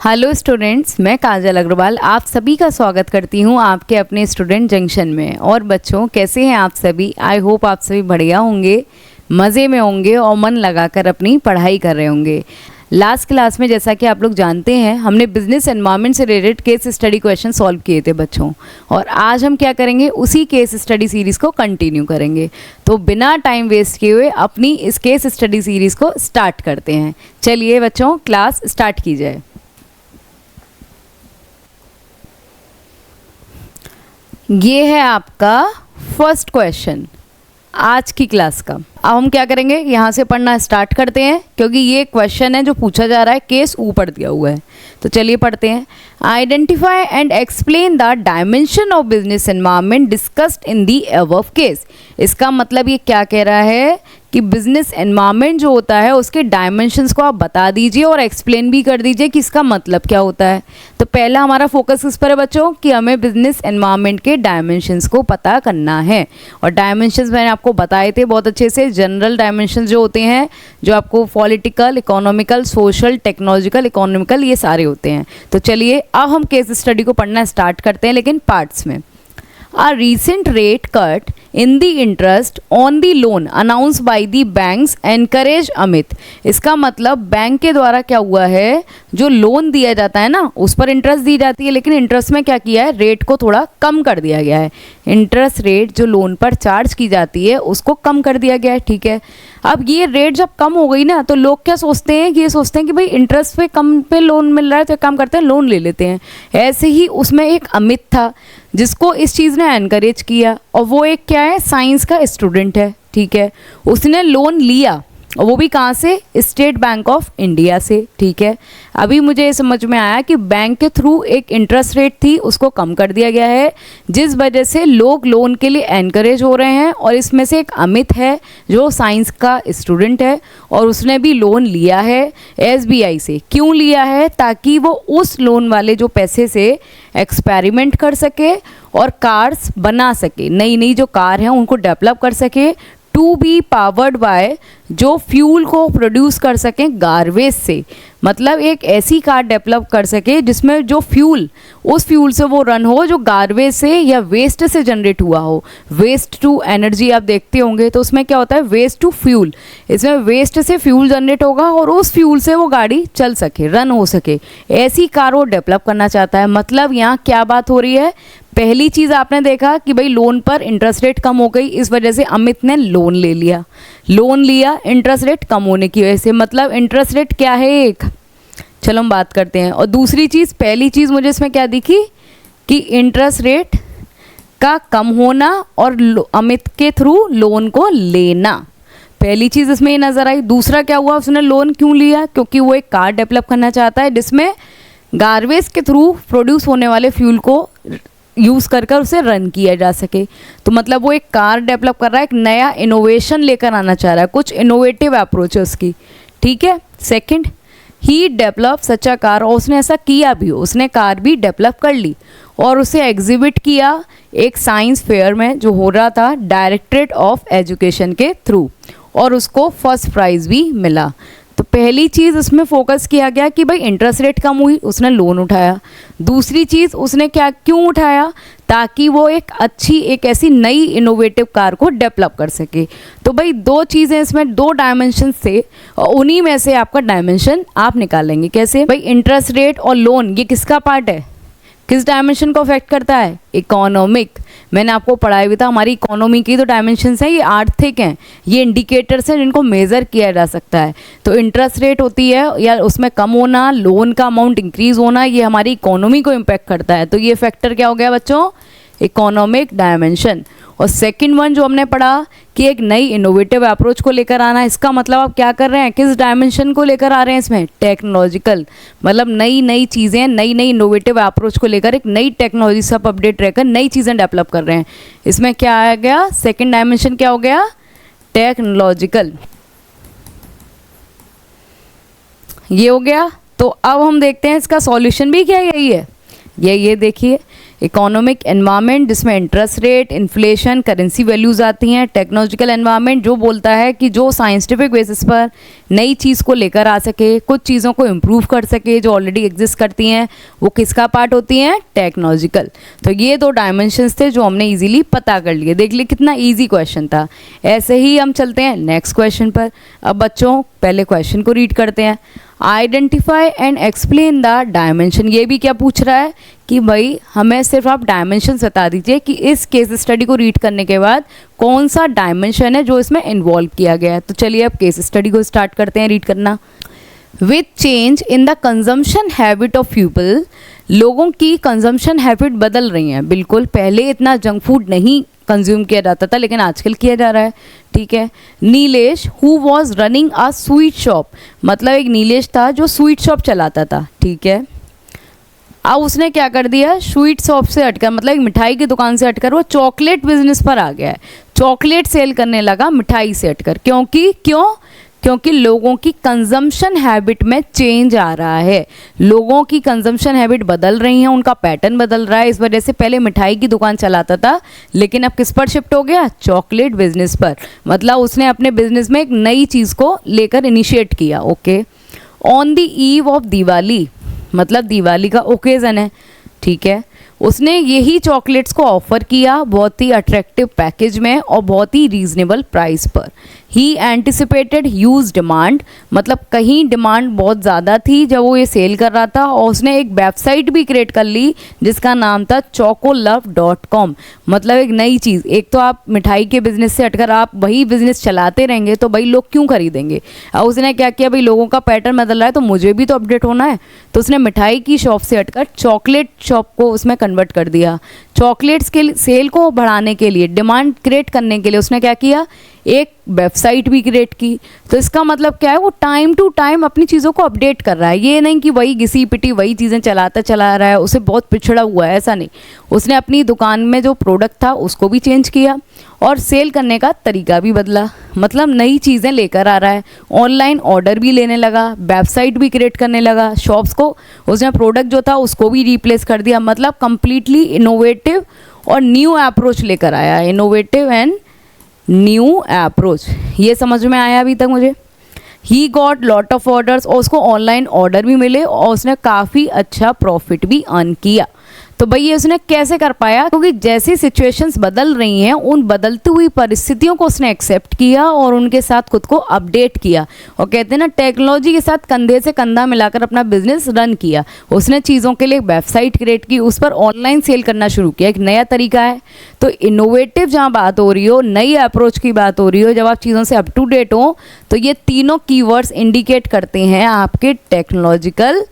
Hello students, मैं काजल अग्रवाल आप सभी का स्वागत करती हूं आपके अपने स्टूडेंट जंक्शन में। और बच्चों, कैसे हैं आप सभी? आई होप आप सभी बढ़िया होंगे, मज़े में होंगे और मन लगाकर अपनी पढ़ाई कर रहे होंगे। लास्ट क्लास में जैसा कि आप लोग जानते हैं, हमने बिजनेस एनवायरनमेंट से related case study question solve किए थे बच्चों। और आज हम क्या करेंगे, उसी केस स्टडी सीरीज़ को कंटिन्यू करेंगे। तो बिना टाइम वेस्ट किए हुए अपनी इस केस स्टडी सीरीज़ को स्टार्ट करते हैं। चलिए बच्चों, क्लास स्टार्ट की जाए। ये है आपका फर्स्ट क्वेश्चन आज की क्लास का। अब हम क्या करेंगे, यहाँ से पढ़ना स्टार्ट करते हैं, क्योंकि ये क्वेश्चन है जो पूछा जा रहा है, केस ऊपर दिया हुआ है। तो चलिए पढ़ते हैं। Identify and explain the dimension of business environment discussed in the above case. इसका मतलब ये क्या कह रहा है कि बिजनेस एनवायरनमेंट जो होता है उसके डायमेंशंस को आप बता दीजिए और एक्सप्लेन भी कर दीजिए कि इसका मतलब क्या होता है। तो पहला हमारा फोकस इस पर है बच्चों कि हमें बिजनेस एनवायरनमेंट के डायमेंशंस को पता करना है। और डायमेंशंस मैंने आपको बताए थे बहुत अच्छे से। जनरल डायमेंशंस जो होते हैं, जो आपको political, economical, social, technological, economical, ये सारे होते हैं। तो चलिए अब हम केस स्टडी को पढ़ना स्टार्ट करते हैं, लेकिन पार्ट्स में। A recent rate cut in the interest on the loan announced by the banks encourage Amit. इसका मतलब बैंक के द्वारा क्या हुआ है, जो लोन दिया जाता है ना उस पर इंटरेस्ट दी जाती है, लेकिन इंटरेस्ट में क्या किया है, रेट को थोड़ा कम कर दिया गया है। इंटरेस्ट रेट जो लोन पर चार्ज की जाती है उसको कम कर दिया गया है, ठीक है। अब ये रेट जब कम हो गई ना, तो लोग क्या सोचते हैं कि ये सोचते हैं कि भाई इंटरेस्ट पे कम पे लोन मिल रहा है तो काम करते हैं, लोन ले लेते हैं। ऐसे ही उसमें एक अमित था जिसको इस चीज़ ने एनकरेज किया, और वो एक क्या है, साइंस का स्टूडेंट है, ठीक है। उसने लोन लिया, और वो भी कहाँ से, स्टेट बैंक ऑफ इंडिया से, ठीक है। अभी मुझे ये समझ में आया कि बैंक के थ्रू एक इंटरेस्ट रेट थी उसको कम कर दिया गया है, जिस वजह से लोग लोन के लिए एनकरेज हो रहे हैं। और इसमें से एक अमित है जो साइंस का स्टूडेंट है, और उसने भी लोन लिया है SBI से। क्यों लिया है? ताकि वो उस लोन वाले जो पैसे से एक्सपेरिमेंट कर सके और कार्स बना सके, नई नई जो कार हैं उनको डेवलप कर सके, टू बी पावर्ड बाय, जो फ्यूल को प्रोड्यूस कर सकें गार्बेज से। मतलब एक ऐसी कार डेवलप कर सके जिसमें जो फ्यूल, उस फ्यूल से वो रन हो जो गार्बेज से या वेस्ट से जनरेट हुआ हो। वेस्ट टू एनर्जी आप देखते होंगे, तो उसमें क्या होता है, वेस्ट टू फ्यूल। इसमें वेस्ट से फ्यूल जनरेट होगा और उस फ्यूल से वो गाड़ी चल सके, रन हो सके। ऐसी कार वो डेवलप करना चाहता है। मतलब यहाँ क्या बात हो रही है, पहली चीज़ आपने देखा कि भाई लोन पर इंटरेस्ट रेट कम हो गई, इस वजह से अमित ने लोन ले लिया। लोन लिया इंटरेस्ट रेट कम होने की वजह से। मतलब इंटरेस्ट रेट क्या है एक, चलो हम बात करते हैं। और दूसरी चीज़, पहली चीज़ मुझे इसमें क्या दिखी कि इंटरेस्ट रेट का कम होना और अमित के थ्रू लोन को लेना, पहली चीज़ इसमें ये नज़र आई। दूसरा क्या हुआ, उसने लोन क्यों लिया, क्योंकि वो एक कार डेवलप करना चाहता है जिसमें गार्बेज के थ्रू प्रोड्यूस होने वाले फ्यूल को यूज़ कर कर उसे रन किया जा सके। तो मतलब वो एक कार डेवलप कर रहा है, एक नया इनोवेशन लेकर आना चाह रहा है, कुछ इनोवेटिव अप्रोच है उसकी, ठीक है। Second, he develop such a car, और उसने ऐसा किया भी, उसने कार भी डेवलप कर ली और उसे एग्जिबिट किया एक साइंस फेयर में जो हो रहा था डायरेक्टरेट ऑफ एजुकेशन के थ्रू, और उसको फर्स्ट प्राइज़ भी मिला। तो पहली चीज़ उसमें फोकस किया गया कि भाई इंटरेस्ट रेट कम हुई, उसने लोन उठाया। दूसरी चीज़ उसने क्या, क्यों उठाया, ताकि वो एक अच्छी, एक ऐसी नई इनोवेटिव कार को डेवलप कर सके। तो भाई दो चीज़ें इसमें, दो डायमेंशन थे, और उन्हीं में से आपका डायमेंशन आप निकालेंगे। कैसे भाई, इंटरेस्ट रेट और लोन ये किसका पार्ट है, किस डायमेंशन को अफेक्ट करता है, इकोनॉमिक। मैंने आपको पढ़ाया भी था, हमारी इकोनॉमी की तो डायमेंशंस हैं, ये आर्थिक हैं, ये इंडिकेटर्स हैं जिनको मेज़र किया जा सकता है। तो इंटरेस्ट रेट होती है या उसमें कम होना, लोन का अमाउंट इंक्रीज़ होना, ये हमारी इकोनॉमी को इम्पैक्ट करता है। तो ये फैक्टर क्या हो गया बच्चों, इकोनॉमिक डायमेंशन। और सेकंड वन जो हमने पढ़ा कि एक नई इनोवेटिव अप्रोच को लेकर आना, इसका मतलब आप क्या कर रहे हैं, किस डायमेंशन को लेकर आ रहे हैं इसमें, टेक्नोलॉजिकल। मतलब नई नई चीज़ें, नई नई इनोवेटिव अप्रोच को लेकर एक नई टेक्नोलॉजी सब अपडेट रहकर नई चीज़ें डेवलप कर रहे हैं। इसमें क्या आ गया, सेकेंड डायमेंशन क्या हो गया, टेक्नोलॉजिकल, ये हो गया। तो अब हम देखते हैं इसका सॉल्यूशन भी क्या यही है। ये देखिए, इकोनॉमिक एनवायरनमेंट जिसमें interest rate, inflation, currency values आती हैं। टेक्नोलॉजिकल एनवायरनमेंट जो बोलता है कि जो साइंटिफिक बेसिस पर नई चीज़ को लेकर आ सके, कुछ चीज़ों को इम्प्रूव कर सके जो ऑलरेडी एग्जिस्ट करती हैं, वो किसका पार्ट होती हैं? टेक्नोलॉजिकल। तो ये 2 डायमेंशंस थे जो हमने इजीली पता कर लिए। देख लिए कितना ईजी क्वेश्चन था। ऐसे ही हम चलते हैं नेक्स्ट क्वेश्चन पर। अब बच्चों पहले क्वेश्चन को रीड करते हैं। Identify and explain the dimension. ये भी क्या पूछ रहा है कि भाई हमें सिर्फ आप डायमेंशंस बता दीजिए कि इस केस स्टडी को रीड करने के बाद कौन सा डायमेंशन है जो इसमें इन्वॉल्व किया गया है। तो चलिए अब केस स्टडी को स्टार्ट करते हैं रीड करना। With change in the consumption habit of people, लोगों की कंजम्पशन हैबिट बदल रही हैं। बिल्कुल, पहले इतना जंक फूड नहीं कंज्यूम किया जाता था लेकिन आजकल किया जा रहा है। ठीक है। Nilesh who was running a sweet shop, मतलब एक नीलेश था जो स्वीट शॉप चलाता था। ठीक है। अब उसने क्या कर दिया, स्वीट शॉप से हटकर, मतलब एक मिठाई की दुकान से हटकर वो चॉकलेट बिजनेस पर आ गया है। चॉकलेट सेल करने लगा मिठाई से हटकर। क्योंकि लोगों की कंजम्पशन हैबिट में चेंज आ रहा है। लोगों की कंजम्पशन हैबिट बदल रही है, उनका पैटर्न बदल रहा है। इस वजह से पहले मिठाई की दुकान चलाता था लेकिन अब किस पर शिफ्ट हो गया? चॉकलेट बिजनेस पर। मतलब उसने अपने बिजनेस में एक नई चीज़ को लेकर इनिशिएट किया। Okay. On the eve of Diwali, मतलब दिवाली का ओकेज़न है। ठीक है। उसने यही चॉकलेट्स को ऑफ़र किया बहुत ही अट्रैक्टिव पैकेज में और बहुत ही रीज़नेबल प्राइस पर। ही एंटिसिपेटेड ह्यूज डिमांड, मतलब कहीं डिमांड बहुत ज़्यादा थी जब वो ये सेल कर रहा था। और उसने एक वेबसाइट भी क्रिएट कर ली जिसका नाम था chocolove.com। मतलब एक नई चीज़, एक तो आप मिठाई के बिज़नेस से हटकर आप वही बिज़नेस चलाते रहेंगे तो भाई लोग क्यों खरीदेंगे। और उसने क्या किया, भाई लोगों का पैटर्न बदल रहा है तो मुझे भी तो अपडेट होना है। तो उसने मिठाई की शॉप से हटकर चॉकलेट शॉप को उसमें कन्वर्ट कर दिया। चॉकलेट्स के सेल को बढ़ाने के लिए, डिमांड क्रिएट करने के लिए उसने क्या किया, एक वेबसाइट भी क्रिएट की। तो इसका मतलब क्या है, वो टाइम टू टाइम अपनी चीज़ों को अपडेट कर रहा है। ये नहीं कि वही घिसी पिटी वही चीज़ें चला रहा है, उसे बहुत पिछड़ा हुआ है, ऐसा नहीं। उसने अपनी दुकान में जो प्रोडक्ट था उसको भी चेंज किया और सेल करने का तरीका भी बदला। मतलब नई चीज़ें लेकर आ रहा है। ऑनलाइन ऑर्डर भी लेने लगा, वेबसाइट भी क्रिएट करने लगा, शॉप्स को उसने प्रोडक्ट जो था उसको भी रिप्लेस कर दिया। मतलब कंप्लीटली इनोवेटिव और न्यू अप्रोच लेकर आया। इनोवेटिव एंड न्यू अप्रोच, ये समझ में आया अभी तक मुझे। He got lot of orders, और उसको ऑनलाइन ऑर्डर भी मिले और उसने काफ़ी अच्छा प्रॉफिट भी अर्न किया। तो भाई ये उसने कैसे कर पाया, क्योंकि जैसी सिचुएशंस बदल रही हैं उन बदलती हुई परिस्थितियों को उसने एक्सेप्ट किया और उनके साथ खुद को अपडेट किया। और कहते हैं ना, टेक्नोलॉजी के साथ कंधे से कंधा मिलाकर अपना बिजनेस रन किया। उसने चीज़ों के लिए एक वेबसाइट क्रिएट की, उस पर ऑनलाइन सेल करना शुरू किया। एक नया तरीका है। तो इनोवेटिव जहाँ बात हो रही हो, नई अप्रोच की बात हो रही हो, जब आप चीज़ों से अप टू डेट हो, तो ये तीनों कीवर्ड्स इंडिकेट करते हैं आपके टेक्नोलॉजिकल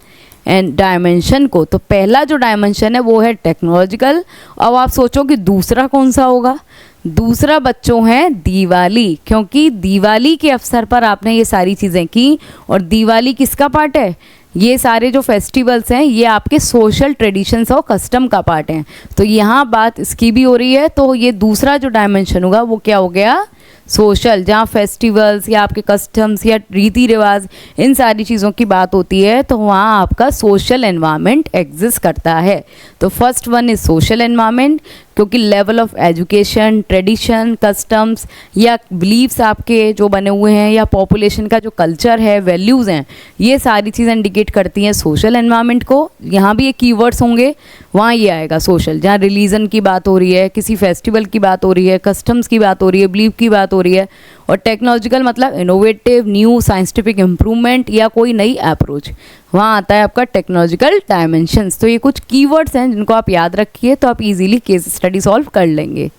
एंड डायमेंशन को। तो पहला जो डायमेंशन है वो है टेक्नोलॉजिकल। अब आप सोचो कि दूसरा कौन सा होगा। दूसरा बच्चों है दिवाली, क्योंकि दिवाली के अवसर पर आपने ये सारी चीज़ें की। और दिवाली किसका पार्ट है, ये सारे जो फेस्टिवल्स हैं ये आपके सोशल ट्रेडिशंस और कस्टम का पार्ट हैं। तो यहाँ बात इसकी भी हो रही है। तो ये दूसरा जो डायमेंशन होगा वो क्या हो गया, सोशल, जहाँ फेस्टिवल्स या आपके कस्टम्स या रीति रिवाज इन सारी चीज़ों की बात होती है तो वहाँ आपका सोशल एनवायरनमेंट एग्जिस्ट करता है। तो first one is social environment, क्योंकि level of education, tradition, customs या बिलीव्स आपके जो बने हुए हैं या पॉपुलेशन का जो कल्चर है, वैल्यूज़ हैं, ये सारी चीज़ें इंडिकेट करती हैं सोशल एनवायरनमेंट को। यहाँ भी ये कीवर्ड्स होंगे, वहाँ ये आएगा सोशल, जहाँ रिलीजन की बात हो रही है, किसी फेस्टिवल की बात हो रही है, कस्टम्स की बात हो रही है, बिलीव की बात हो रही है। और टेक्नोलॉजिकल मतलब इनोवेटिव, न्यू, साइंटिफिक इम्प्रूवमेंट या कोई नई अप्रोच, वहाँ आता है आपका टेक्नोलॉजिकल डायमेंशंस। तो ये कुछ कीवर्ड्स हैं जिनको आप याद रखिए तो आप इजीली केस स्टडी सॉल्व कर लेंगे।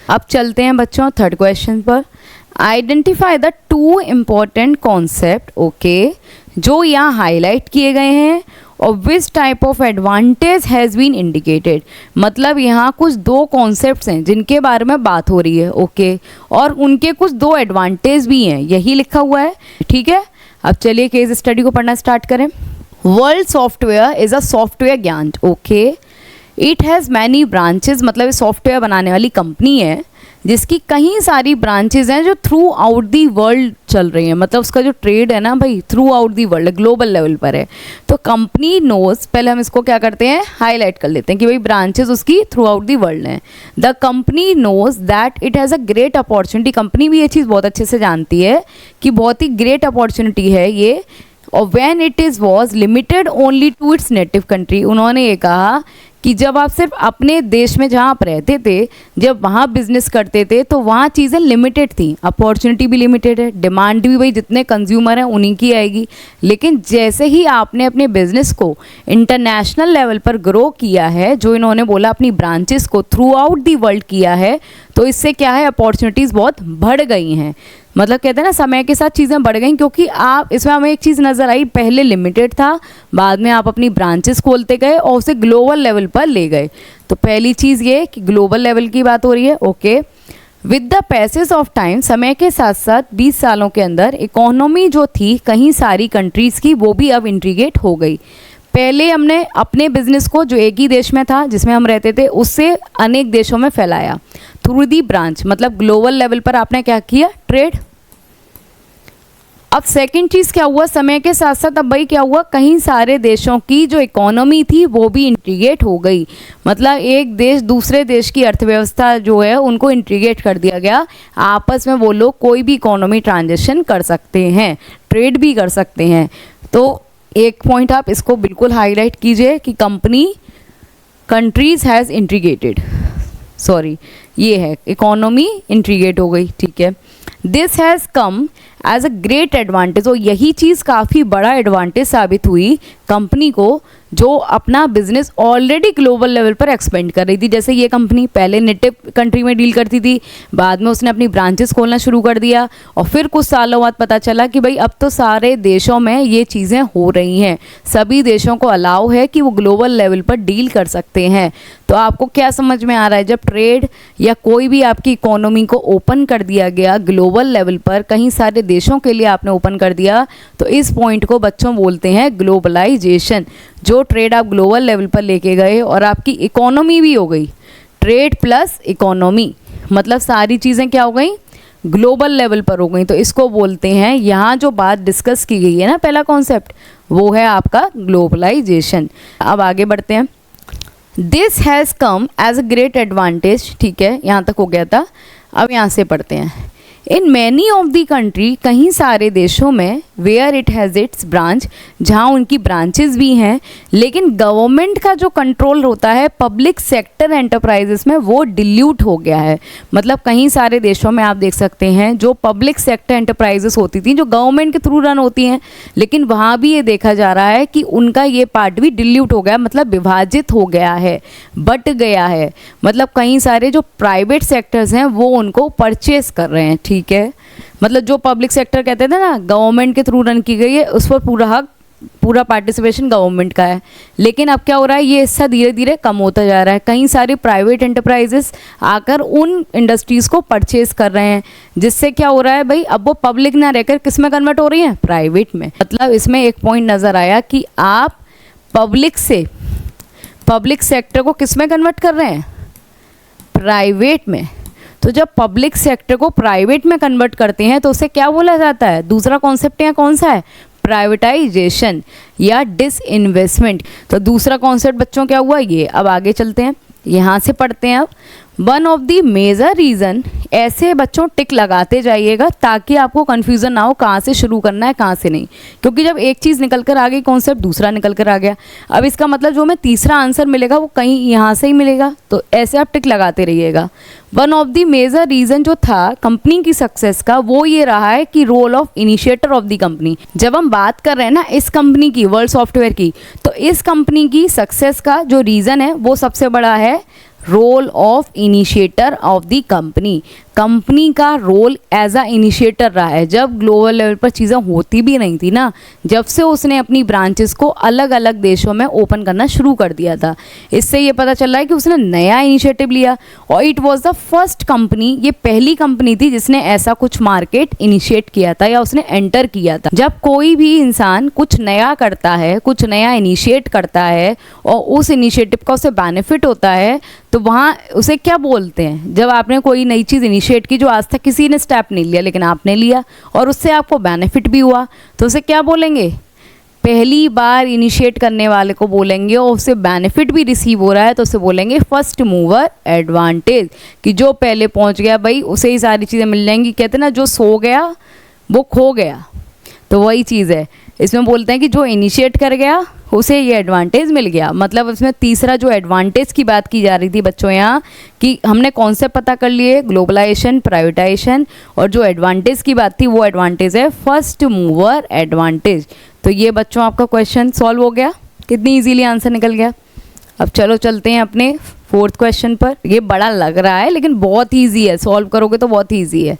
अब चलते हैं बच्चों थर्ड क्वेश्चन पर। Identify the 2 important concept, okay, जो यहाँ हाईलाइट किए गए हैं और which type of advantage has been indicated. मतलब यहाँ कुछ 2 कॉन्सेप्ट्स हैं जिनके बारे में बात हो रही है, ओके, और उनके कुछ 2 एडवांटेज भी हैं, यही लिखा हुआ है। ठीक है। अब चलिए केस स्टडी को पढ़ना स्टार्ट करें। World software is a software ज्ञान, okay, it has many branches, मतलब ये सॉफ्टवेयर बनाने वाली कंपनी है। जिसकी कई सारी ब्रांचेज हैं जो थ्रू आउट दी वर्ल्ड चल रही हैं, मतलब उसका जो ट्रेड है ना भाई through out the world global level पर है। तो कंपनी नोज, पहले हम इसको क्या करते हैं हाईलाइट कर लेते हैं कि भाई ब्रांचेज उसकी थ्रू आउट दी वर्ल्ड हैं। The company knows that it has a great opportunity, company भी ये चीज़ बहुत अच्छे से जानती है कि बहुत ही ग्रेट अपॉर्चुनिटी है ये। और when it is was limited only to its native country, उन्होंने ये कहा कि जब आप सिर्फ अपने देश में जहाँ आप रहते थे, जब वहाँ बिजनेस करते थे तो वहाँ चीज़ें लिमिटेड थी, अपॉर्चुनिटी भी लिमिटेड है, डिमांड भी भाई जितने कंज्यूमर हैं उन्हीं की आएगी। लेकिन जैसे ही आपने अपने बिजनेस को इंटरनेशनल लेवल पर ग्रो किया है, जो इन्होंने बोला अपनी ब्रांचेस को थ्रू आउट दी वर्ल्ड किया है, तो इससे क्या है अपॉर्चुनिटीज़ बहुत बढ़ गई हैं। मतलब कहते हैं ना समय के साथ चीज़ें बढ़ गई, क्योंकि आप इसमें हमें एक चीज़ नज़र आई, पहले लिमिटेड था, बाद में आप अपनी ब्रांचेस खोलते गए और उसे ग्लोबल लेवल पर ले गए। तो पहली चीज़ ये कि ग्लोबल लेवल की बात हो रही है। Okay, with the passage of time, समय के साथ साथ 20 सालों के अंदर इकोनॉमी जो थी कहीं सारी कंट्रीज़ की वो भी अब इंटीग्रेट हो गई। पहले हमने अपने बिजनेस को जो एक ही देश में था जिसमें हम रहते थे उससे अनेक देशों में फैलाया थ्रू दी ब्रांच, मतलब ग्लोबल लेवल पर आपने क्या किया ट्रेड। अब सेकंड चीज़ क्या हुआ, समय के साथ साथ अब भाई क्या हुआ, कहीं सारे देशों की जो इकोनॉमी थी वो भी इंटीग्रेट हो गई, मतलब एक देश दूसरे देश की अर्थव्यवस्था जो है उनको इंटीग्रेट कर दिया गया। आपस में वो लोग कोई भी इकोनॉमी ट्रांजेक्शन कर सकते हैं, ट्रेड भी कर सकते हैं। तो एक पॉइंट आप इसको बिल्कुल हाईलाइट कीजिए कि कंट्रीज हैज़ इंटीग्रेटेड, सॉरी ये है इकोनॉमी इंटीग्रेट हो गई, ठीक है। This has come as a great advantage, और यही चीज़ काफ़ी बड़ा एडवांटेज साबित हुई कंपनी को जो अपना बिजनेस ऑलरेडी ग्लोबल लेवल पर एक्सपेंड कर रही थी। जैसे ये कंपनी पहले नेटिव कंट्री में डील करती थी, बाद में उसने अपनी ब्रांचेस खोलना शुरू कर दिया, और फिर कुछ सालों बाद पता चला कि भाई अब तो सारे देशों में ये चीज़ें हो रही हैं, सभी देशों को अलाउ है कि वो ग्लोबल लेवल पर डील कर सकते हैं। तो आपको क्या समझ में आ रहा है, जब ट्रेड या कोई भी आपकी इकोनॉमी को ओपन कर दिया गया ग्लोबल लेवल पर, कहीं सारे देशों के लिए आपने ओपन कर दिया, तो इस पॉइंट को बच्चों बोलते हैं ग्लोबलाइजेशन। जो ट्रेड आप ग्लोबल लेवल पर लेके गए और आपकी इकोनॉमी भी हो गई, ट्रेड प्लस इकोनॉमी, मतलब सारी चीज़ें क्या हो गई ग्लोबल लेवल पर हो गई, तो इसको बोलते हैं, यहाँ जो बात डिस्कस की गई है ना पहला कॉन्सेप्ट, वो है आपका ग्लोबलाइजेशन। अब आगे बढ़ते हैं। This has come as a great advantage, ठीक है यहाँ तक हो गया था। अब यहाँ से पढ़ते हैं। In many of the country, कहीं सारे देशों में, where it has its branch, जहाँ उनकी ब्रांचेस भी हैं, लेकिन गवर्नमेंट का जो कंट्रोल होता है पब्लिक सेक्टर एंटरप्राइजेस में वो डिल्यूट हो गया है। मतलब कहीं सारे देशों में आप देख सकते हैं जो पब्लिक सेक्टर एंटरप्राइजेस होती थी जो गवर्नमेंट के थ्रू रन होती हैं, लेकिन वहाँ भी ये देखा जा रहा है कि उनका ये पार्ट भी डिल्यूट हो गया, मतलब विभाजित हो गया है, बट गया है। मतलब कहीं सारे जो प्राइवेट सेक्टर्स हैं वो उनको परचेस कर रहे हैं, ठीक है। मतलब जो पब्लिक सेक्टर कहते थे ना गवर्नमेंट के थ्रू रन की गई है, उस पर पूरा हक, पूरा पार्टिसिपेशन गवर्नमेंट का है, लेकिन अब क्या हो रहा है ये हिस्सा धीरे धीरे कम होता जा रहा है। कई सारे प्राइवेट एंटरप्राइजेस आकर उन इंडस्ट्रीज़ को परचेज कर रहे हैं, जिससे क्या हो रहा है भाई अब वो पब्लिक ना रहकर किस में कन्वर्ट हो रही है, प्राइवेट में। मतलब इसमें एक पॉइंट नज़र आया कि आप पब्लिक से पब्लिक सेक्टर को किस में कन्वर्ट कर रहे हैं, प्राइवेट में। तो जब पब्लिक सेक्टर को प्राइवेट में कन्वर्ट करते हैं तो उसे क्या बोला जाता है, दूसरा कॉन्सेप्ट यहाँ कौन सा है, प्राइवेटाइजेशन या डिसइन्वेस्टमेंट। तो दूसरा कॉन्सेप्ट बच्चों क्या हुआ ये। अब आगे चलते हैं, यहाँ से पढ़ते हैं। अब one of the major reason, ऐसे बच्चों टिक लगाते जाइएगा ताकि आपको कन्फ्यूज़न ना हो कहाँ से शुरू करना है कहाँ से नहीं, क्योंकि जब एक चीज़ निकल कर आ गई कॉन्सेप्ट दूसरा निकल कर आ गया। अब इसका मतलब जो हमें तीसरा आंसर मिलेगा वो कहीं यहाँ से ही मिलेगा, तो ऐसे आप टिक लगाते रहिएगा। One of the major reason जो था कंपनी की सक्सेस का वो ये रहा है कि role of initiator of the company. जब हम बात कर रहे हैं ना इस कंपनी की, वर्ल्ड सॉफ्टवेयर की, तो इस कंपनी की सक्सेस का जो रीज़न है वो सबसे बड़ा है role of initiator of the company. Company का रोल एज अ इनिशिएटर रहा है। जब ग्लोबल लेवल पर चीज़ें होती भी नहीं थी ना, जब से उसने अपनी ब्रांचेस को अलग अलग देशों में ओपन करना शुरू कर दिया था, इससे ये पता चल रहा है कि उसने नया इनिशिएटिव लिया और it was the first company, ये पहली कंपनी थी जिसने ऐसा कुछ मार्केट इनिशिएट किया था या उसने एंटर किया था। जब कोई भी इंसान कुछ नया करता है, कुछ नया इनिशिएट करता है और उस इनिशिएटिव का उसे बेनिफिट होता है, तो वहाँ उसे क्या बोलते हैं? जब आपने कोई नई चीज़ इनिशिएट की जो आज तक किसी ने स्टेप नहीं लिया लेकिन आपने लिया और उससे आपको बेनिफिट भी हुआ, तो उसे क्या बोलेंगे? पहली बार इनिशिएट करने वाले को बोलेंगे, और उससे बेनिफिट भी रिसीव हो रहा है तो उसे बोलेंगे फर्स्ट मूवर एडवांटेज, कि जो पहले पहुंच गया भाई उसे ही सारी चीज़ें मिल जाएंगी। कहते हैं ना, जो सो गया वो खो गया, तो वही चीज़ है। इसमें बोलते हैं कि जो इनिशिएट कर गया उसे ये एडवांटेज मिल गया। मतलब इसमें तीसरा जो एडवांटेज की बात की जा रही थी बच्चों यहाँ, कि हमने कॉन्सेप्ट पता कर लिए, ग्लोबलाइजेशन, प्राइवेटाइजेशन, और जो एडवांटेज की बात थी वो एडवांटेज है फर्स्ट मूवर एडवांटेज। तो ये बच्चों आपका क्वेश्चन सॉल्व हो गया, कितनी इजीली आंसर निकल गया। अब चलो चलते हैं अपने फोर्थ क्वेश्चन पर। ये बड़ा लग रहा है लेकिन बहुत ईजी है, सॉल्व करोगे तो बहुत ईजी है।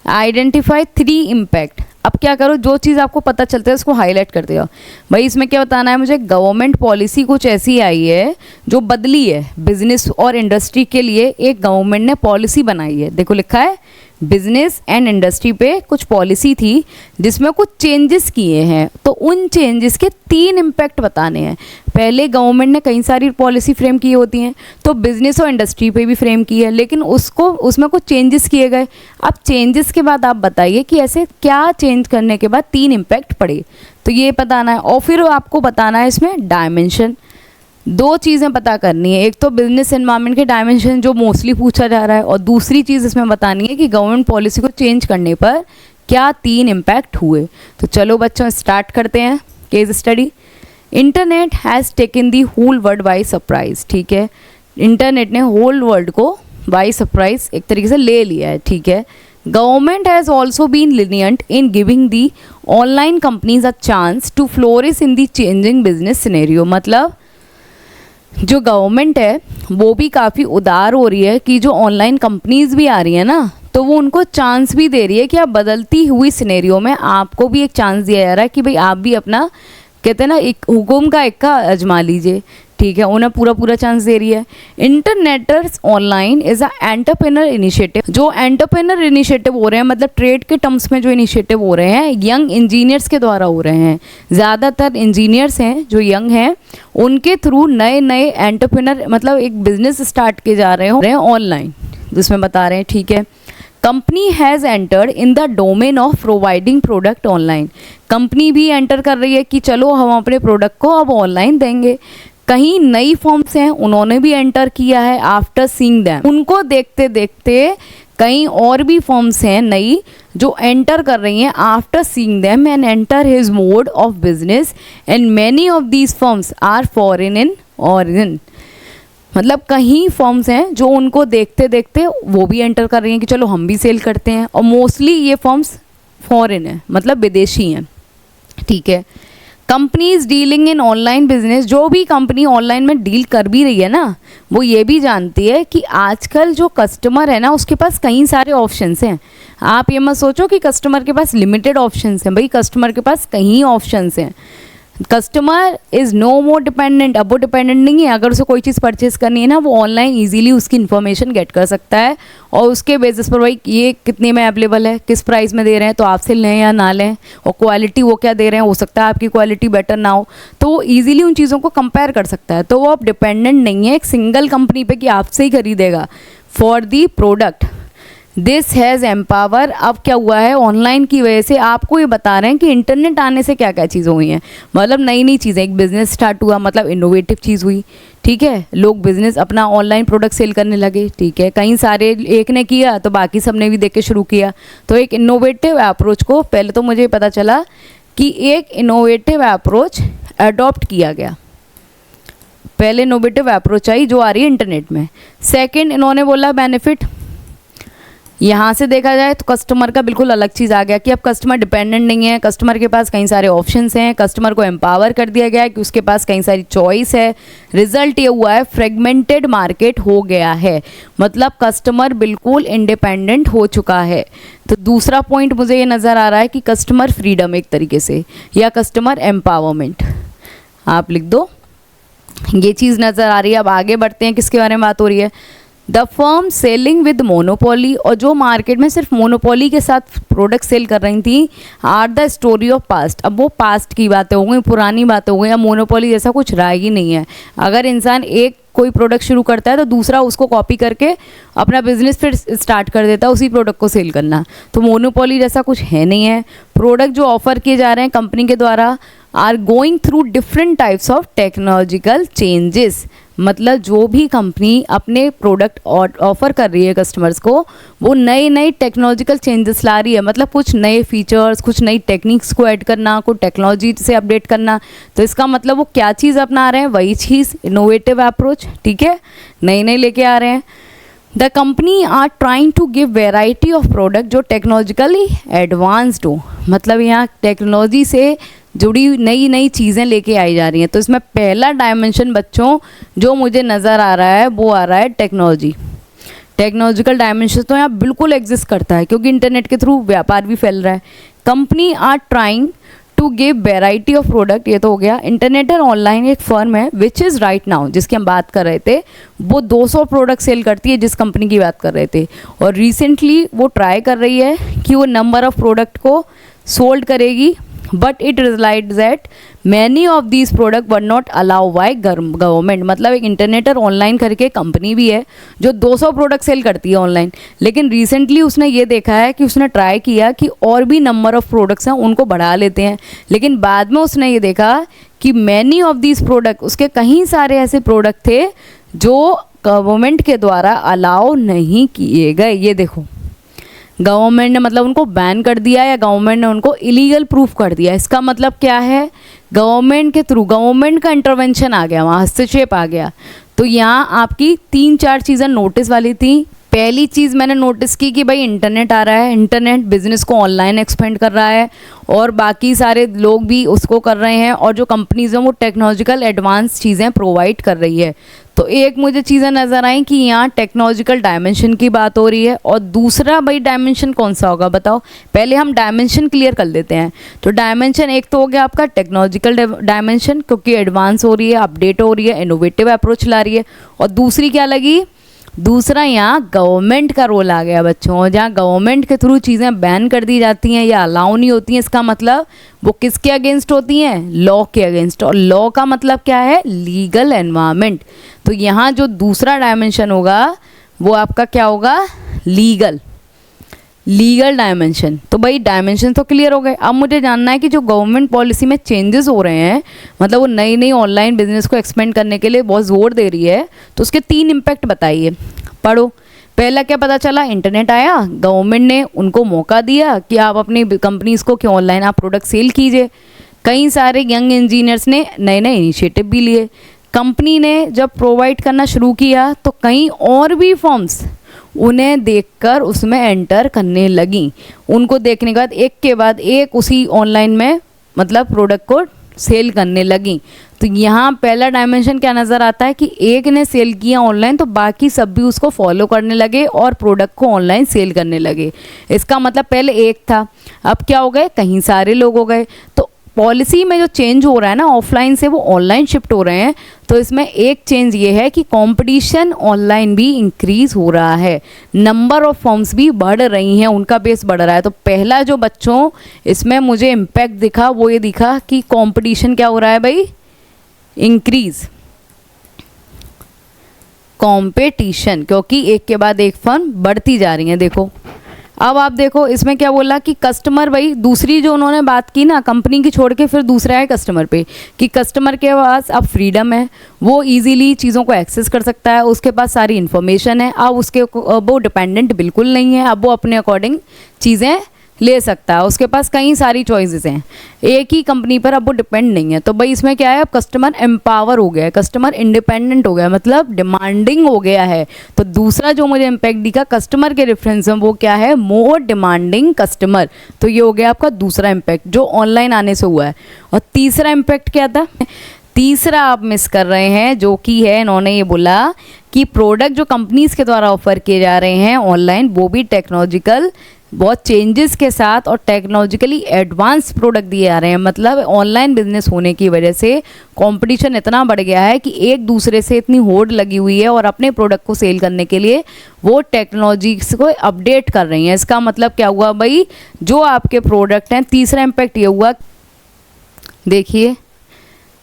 Identify 3 impact. अब क्या करो, जो चीज़ आपको पता चलता है उसको हाईलाइट करते जाओ। भाई इसमें क्या बताना है मुझे? गवर्नमेंट पॉलिसी कुछ ऐसी आई है जो बदली है बिजनेस और इंडस्ट्री के लिए। एक गवर्नमेंट ने पॉलिसी बनाई है, देखो लिखा है बिजनेस एंड इंडस्ट्री पे कुछ पॉलिसी थी जिसमें कुछ चेंजेस किए हैं, तो उन चेंजेस के 3 इम्पैक्ट बताने हैं। पहले गवर्नमेंट ने कई सारी पॉलिसी फ्रेम की होती हैं, तो बिजनेस और इंडस्ट्री पे भी फ्रेम की है, लेकिन उसमें कुछ चेंजेस किए गए। अब चेंजेस के बाद आप बताइए कि ऐसे क्या चेंज करने के बाद 3 इम्पैक्ट पड़े, तो ये बताना है। और फिर आपको बताना है इसमें डायमेंशन। 2 चीज़ें पता करनी है, एक तो बिजनेस एनवायरनमेंट के डायमेंशन जो मोस्टली पूछा जा रहा है, और दूसरी चीज़ इसमें बतानी है कि गवर्नमेंट पॉलिसी को चेंज करने पर क्या 3 इम्पैक्ट हुए। तो चलो बच्चों स्टार्ट करते हैं case study. Internet has taken the whole world by surprise. ठीक है, इंटरनेट ने होल वर्ल्ड को बाय सरप्राइज एक तरीके से ले लिया है। ठीक है, government has also been lenient in giving the online companies a chance to flourish in the changing business scenario। मतलब जो गवर्नमेंट है वो भी काफ़ी उदार हो रही है कि जो ऑनलाइन कंपनीज भी आ रही है ना, तो वो उनको चांस भी दे रही है कि आप बदलती हुई सिनेरियो में आपको भी एक चांस दिया जा रहा है कि भाई आप भी अपना, कहते हैं ना, एक हुकुम का इक्का आजमा लीजिए। ठीक है, उन्हें पूरा चांस दे रही है। इंटरनेटर्स online is a entrepreneur initiative. जो एंटरप्रेन्योर इनिशिएटिव हो रहे हैं, मतलब ट्रेड के टर्म्स में जो इनिशिएटिव हो रहे हैं, यंग इंजीनियर्स के द्वारा हो रहे हैं। ज़्यादातर इंजीनियर्स हैं जो यंग हैं, उनके थ्रू नए नए एंटरप्रेन्योर, मतलब एक बिजनेस स्टार्ट किए जा रहे हैं ऑनलाइन, जिसमें बता रहे हैं। ठीक है, company has entered in the domain of providing product online. Company भी एंटर कर रही है कि चलो हम अपने प्रोडक्ट को अब ऑनलाइन देंगे। कहीं नई फॉर्म्स हैं, उन्होंने भी एंटर किया है आफ्टर सीइंग दैम। उनको देखते देखते कहीं और भी फॉर्म्स हैं नई जो एंटर कर रही हैं after seeing them and enter his mode of business, and many of these forms are foreign in origin. मतलब कहीं फॉर्म्स हैं जो उनको देखते देखते वो भी एंटर कर रही हैं कि चलो हम भी सेल करते हैं, और मोस्टली ये फॉर्म्स फॉरेन है, मतलब विदेशी हैं। ठीक है, companies dealing in online business. जो भी कंपनी ऑनलाइन में डील कर भी रही है ना, वो ये भी जानती है कि आजकल जो कस्टमर है ना, उसके पास कई सारे ऑप्शंस हैं। आप ये मत सोचो कि कस्टमर के पास लिमिटेड ऑप्शंस हैं, भाई कस्टमर के पास कई ऑप्शंस हैं। Customer is no more dependent. अब वो डिपेंडेंट नहीं है, अगर उसे कोई चीज़ परचेज करनी है ना, वो ऑनलाइन इजीली उसकी इन्फॉर्मेशन गेट कर सकता है, और उसके बेसिस पर भाई ये कितने में अवेलेबल है, किस प्राइस में दे रहे हैं, तो आपसे लें या ना लें, और क्वालिटी वो क्या दे रहे हैं, हो सकता है आपकी क्वालिटी बेटर ना हो, तो वो ईजिली उन चीज़ों को कंपेयर कर सकता है। तो वो अब डिपेंडेंट नहीं है एक सिंगल कंपनी पे कि आपसे ही खरीदेगा for the product. This has empower. अब क्या हुआ है, ऑनलाइन की वजह से आपको ये बता रहे हैं कि इंटरनेट आने से क्या क्या चीज़ें हुई हैं। मतलब नई नई चीज़ें, एक बिज़नेस स्टार्ट हुआ, मतलब इनोवेटिव चीज़ हुई। ठीक है, लोग बिज़नेस अपना ऑनलाइन प्रोडक्ट सेल करने लगे। ठीक है, कई सारे, एक ने किया तो बाकी सब ने भी देख के शुरू किया, तो एक इनोवेटिव अप्रोच को, पहले तो मुझे पता चला कि एक इनोवेटिव अप्रोच अडॉप्ट किया गया। पहले इनोवेटिव अप्रोच आई जो आ रही है इंटरनेट में। सेकेंड, इन्होंने बोला बेनिफिट। यहाँ से देखा जाए तो कस्टमर का बिल्कुल अलग चीज़ आ गया कि अब कस्टमर डिपेंडेंट नहीं है, कस्टमर के पास कई सारे ऑप्शंस हैं, कस्टमर को एम्पावर कर दिया गया है कि उसके पास कई सारी चॉइस है। रिजल्ट ये हुआ है फ्रेगमेंटेड मार्केट हो गया है, मतलब कस्टमर बिल्कुल इंडिपेंडेंट हो चुका है। तो दूसरा पॉइंट मुझे ये नज़र आ रहा है कि कस्टमर फ्रीडम एक तरीके से, या कस्टमर एम्पावरमेंट आप लिख दो, ये चीज़ नज़र आ रही है। अब आगे बढ़ते हैं, किसके बारे में बात हो रही है, the firm selling with monopoly. और जो मार्केट में सिर्फ मोनोपोली के साथ प्रोडक्ट सेल कर रही थी, are the story of past. अब वो पास्ट की बातें हो गई, पुरानी बातें हो गई, अब मोनोपोली जैसा कुछ रहा ही नहीं है। अगर इंसान एक कोई प्रोडक्ट शुरू करता है तो दूसरा उसको कॉपी करके अपना बिजनेस फिर स्टार्ट कर देता है उसी प्रोडक्ट को सेल करना। तो मोनोपोली जैसा कुछ है नहीं है। प्रोडक्ट जो ऑफर किए जा रहे हैं कंपनी के द्वारा are going through different types of technological changes, मतलब जो भी कंपनी अपने प्रोडक्ट ऑफर कर रही है कस्टमर्स को वो नए नए टेक्नोलॉजिकल चेंजेस ला रही है, मतलब कुछ नए फीचर्स, कुछ नई टेक्निक्स को ऐड करना, कुछ टेक्नोलॉजी से अपडेट करना। तो इसका मतलब वो क्या चीज़ अपना रहे हैं, वही चीज़, इनोवेटिव अप्रोच, ठीक है, नई नई लेके आ रहे हैं। The company are trying to give variety of product जो टेक्नोलॉजिकली एडवांस्ड हो, मतलब यहाँ टेक्नोलॉजी से जुड़ी नई नई चीज़ें लेके आई जा रही हैं। तो इसमें पहला डायमेंशन बच्चों जो मुझे नज़र आ रहा है वो आ रहा है टेक्नोलॉजी। टेक्नोलॉजिकल डायमेंशन तो यहाँ बिल्कुल एग्जिस्ट करता है क्योंकि इंटरनेट के थ्रू व्यापार भी फैल रहा है। Company are trying to give variety of product, ये तो हो गया। इंटरनेट और ऑनलाइन एक फर्म है विच इज़ राइट नाउ, जिसकी हम बात कर रहे थे, वो 200 प्रोडक्ट सेल करती है, जिस कंपनी की बात कर रहे थे। और रिसेंटली वो ट्राई कर रही है कि वो नंबर ऑफ प्रोडक्ट को सोल्ड करेगी, but it realize that many of these product were not allow by government. मतलब एक इंटरनेट और ऑनलाइन करके कंपनी भी है जो 200 प्रोडक्ट सेल करती है ऑनलाइन, लेकिन रिसेंटली उसने ये देखा है कि उसने ट्राई किया कि और भी नंबर ऑफ प्रोडक्ट्स हैं उनको बढ़ा लेते हैं, लेकिन बाद में उसने ये देखा कि मैनी ऑफ दीज प्रोडक्ट, उसके कहीं सारे ऐसे प्रोडक्ट थे जो गवर्नमेंट के द्वारा अलाउ नहीं किए गए। ये देखो, गवर्नमेंट ने मतलब उनको बैन कर दिया या गवर्नमेंट ने उनको इलीगल प्रूफ कर दिया। इसका मतलब क्या है, गवर्नमेंट के थ्रू गवर्नमेंट का इंटरवेंशन आ गया, वहाँ हस्तक्षेप आ गया। तो यहाँ आपकी 3-4 चीज़ें नोटिस वाली थी। पहली चीज़ मैंने नोटिस की कि भाई इंटरनेट आ रहा है, इंटरनेट बिजनेस को ऑनलाइन एक्सपेंड कर रहा है और बाकी सारे लोग भी उसको कर रहे हैं, और जो कंपनीज हैं वो टेक्नोलॉजिकल एडवांस चीज़ें प्रोवाइड कर रही है। तो एक मुझे चीज़ें नज़र आई कि यहाँ टेक्नोलॉजिकल डायमेंशन की बात हो रही है। और दूसरा भाई डायमेंशन कौन सा होगा बताओ, पहले हम डायमेंशन क्लियर कर लेते हैं। तो डायमेंशन एक तो हो गया आपका टेक्नोलॉजिकल डायमेंशन, क्योंकि एडवांस हो रही है, अपडेट हो रही है, इनोवेटिव अप्रोच ला रही है। और दूसरी क्या लगी, दूसरा यहाँ गवर्नमेंट का रोल आ गया बच्चों, जहाँ गवर्नमेंट के थ्रू चीज़ें बैन कर दी जाती हैं या अलाउ नहीं होती हैं। इसका मतलब वो किसके अगेंस्ट होती हैं, लॉ के अगेंस्ट। और लॉ का मतलब क्या है, लीगल एनवायरनमेंट। तो यहाँ जो दूसरा डायमेंशन होगा वो आपका क्या होगा, लीगल डायमेंशन। तो भाई डायमेंशन तो क्लियर हो गए। अब मुझे जानना है कि जो गवर्नमेंट पॉलिसी में चेंजेस हो रहे हैं, मतलब वो नई नई ऑनलाइन बिजनेस को एक्सपेंड करने के लिए बहुत जोर दे रही है, तो उसके 3 इम्पैक्ट बताइए, पढ़ो। पहला क्या पता चला, इंटरनेट आया, गवर्नमेंट ने उनको मौका दिया कि आप अपनी कंपनीज को क्यों ऑनलाइन आप प्रोडक्ट सेल कीजिए। कई सारे यंग इंजीनियर्स ने नए नए इनिशिएटिव भी लिए। कंपनी ने जब प्रोवाइड करना शुरू किया तो कई और भी फॉर्म्स उन्हें देखकर उसमें एंटर करने लगी। उनको देखने के बाद एक के बाद एक उसी ऑनलाइन में मतलब प्रोडक्ट को सेल करने लगी। तो यहाँ पहला डायमेंशन क्या नज़र आता है कि एक ने सेल किया ऑनलाइन तो बाकी सब भी उसको फॉलो करने लगे और प्रोडक्ट को ऑनलाइन सेल करने लगे। इसका मतलब पहले एक था, अब क्या हो गए, कहीं सारे लोग हो गए। तो पॉलिसी में जो चेंज हो रहा है ना, ऑफलाइन से वो ऑनलाइन शिफ्ट हो रहे हैं। तो इसमें एक चेंज ये है कि कंपटीशन ऑनलाइन भी इंक्रीज हो रहा है, नंबर ऑफ फॉर्म्स भी बढ़ रही हैं, उनका बेस बढ़ रहा है। तो पहला जो बच्चों इसमें मुझे इम्पैक्ट दिखा वो ये दिखा कि कंपटीशन क्या हो रहा है भाई, इंक्रीज कंपटीशन, क्योंकि एक के बाद एक फर्म बढ़ती जा रही है। देखो अब आप देखो इसमें क्या बोला कि कस्टमर, भाई दूसरी जो उन्होंने बात की ना कंपनी की छोड़ के, फिर दूसरा है कस्टमर पे, कि कस्टमर के पास अब फ्रीडम है, वो इजीली चीज़ों को एक्सेस कर सकता है, उसके पास सारी इन्फॉर्मेशन है। अब वो डिपेंडेंट बिल्कुल नहीं है, अब वो अपने अकॉर्डिंग चीज़ें ले सकता है, उसके पास कई सारी चॉइसेस हैं, एक ही कंपनी पर अब वो डिपेंड नहीं है। तो भाई इसमें क्या है, अब कस्टमर एम्पावर हो गया है, कस्टमर इंडिपेंडेंट हो गया, मतलब डिमांडिंग हो गया है। तो दूसरा जो मुझे इम्पैक्ट दिखा कस्टमर के रेफरेंस में वो क्या है, मोर डिमांडिंग कस्टमर। तो ये हो गया आपका दूसरा इम्पैक्ट जो ऑनलाइन आने से हुआ है। और तीसरा इम्पैक्ट क्या था, तीसरा आप मिस कर रहे हैं, जो कि है इन्होंने ये बोला कि प्रोडक्ट जो कंपनीज के द्वारा ऑफर किए जा रहे हैं ऑनलाइन वो भी टेक्नोलॉजिकल बहुत चेंजेस के साथ और टेक्नोलॉजिकली एडवांस प्रोडक्ट दिए आ रहे हैं। मतलब ऑनलाइन बिजनेस होने की वजह से कंपटीशन इतना बढ़ गया है कि एक दूसरे से इतनी होड़ लगी हुई है और अपने प्रोडक्ट को सेल करने के लिए वो टेक्नोलॉजीज को अपडेट कर रही हैं। इसका मतलब क्या हुआ भाई, जो आपके प्रोडक्ट हैं, तीसरा इम्पैक्ट ये हुआ, देखिए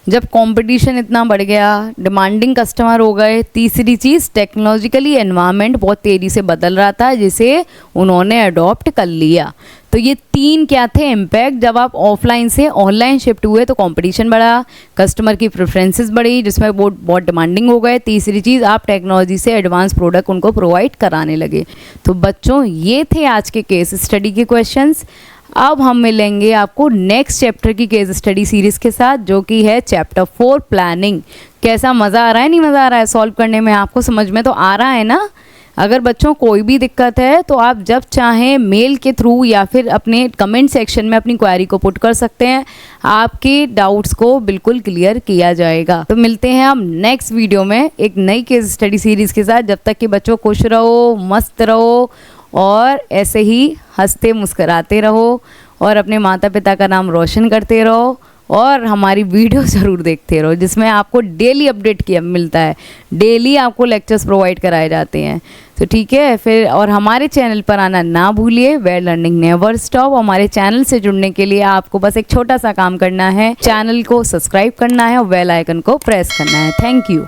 जब कंपटीशन इतना बढ़ गया, डिमांडिंग कस्टमर हो गए। तीसरी चीज़, टेक्नोलॉजिकली एनवायरनमेंट बहुत तेज़ी से बदल रहा था जिसे उन्होंने अडॉप्ट कर लिया। तो ये 3 क्या थे इम्पैक्ट। जब आप ऑफलाइन से ऑनलाइन शिफ्ट हुए तो कंपटीशन बढ़ा, कस्टमर की प्रेफरेंसेस बढ़ी जिसमें वो बहुत डिमांडिंग हो गए। तीसरी चीज़, आप टेक्नोलॉजी से एडवांस प्रोडक्ट उनको प्रोवाइड कराने लगे। तो बच्चों ये थे आज के केस स्टडी के क्वेश्चंस। अब हम मिलेंगे आपको नेक्स्ट चैप्टर की केस स्टडी सीरीज़ के साथ, जो कि है चैप्टर 4 प्लानिंग। कैसा मज़ा आ रहा है, नहीं मज़ा आ रहा है सॉल्व करने में? आपको समझ में तो आ रहा है ना? अगर बच्चों कोई भी दिक्कत है तो आप जब चाहें मेल के थ्रू या फिर अपने कमेंट सेक्शन में अपनी क्वेरी को पुट कर सकते हैं। आपके डाउट्स को बिल्कुल क्लियर किया जाएगा। तो मिलते हैं हम नेक्स्ट वीडियो में एक नई केस स्टडी सीरीज़ के साथ। जब तक कि बच्चों खुश रहो, मस्त रहो और ऐसे ही हंसते मुस्कराते रहो और अपने माता पिता का नाम रोशन करते रहो और हमारी वीडियो ज़रूर देखते रहो जिसमें आपको डेली अपडेट किया मिलता है। डेली आपको लेक्चर्स प्रोवाइड कराए जाते हैं। तो ठीक है फिर, और हमारे चैनल पर आना ना भूलिए। Where learning never stop. हमारे चैनल से जुड़ने के लिए आपको बस एक छोटा सा काम करना है, चैनल को सब्सक्राइब करना है और बेल आइकन को प्रेस करना है। Thank you.